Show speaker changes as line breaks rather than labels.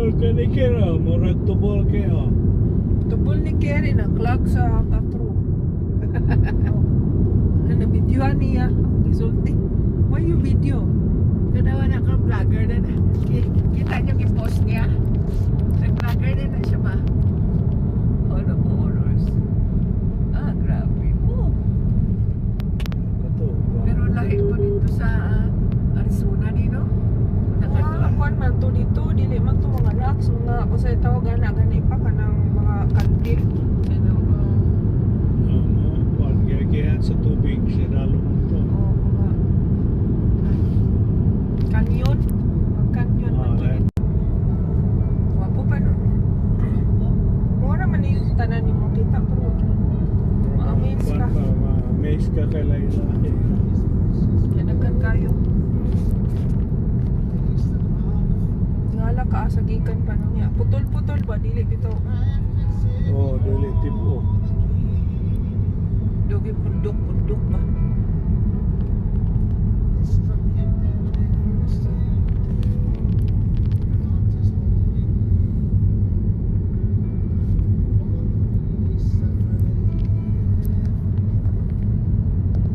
Tubol ka ni Kira, murag tubol kayo.
Tubol ni Kerry na clock sa bathroom. Na videoan niya. Isulti. Why you video?
Kanawa na ka vlogger na na. Kita niyo i-post niya. Nag-vlogger na siya ba? All of horrors. Ah, grabe. Oh.
Kato.
Pero lahi ko dito sa Arizona nino.
Mga kuan man to dito, dili man to mga rocks, mga kusay tawagan na gani pa kanang mga kantil. Ano,
Kuan gaya sa tubig siya dalo mo to.
mga kanyon. Kanyon man to
Alright.
dito. Wapo pa no. Mura man yung tanan ni mo kita pero ma-amaze
Kuan
ka.
pa, ma-amaze ka kay Laila.
Yanagan kayo. Ngala ka sa gikan pa nung ya. Putol-putol ba dili bitaw.
Oh,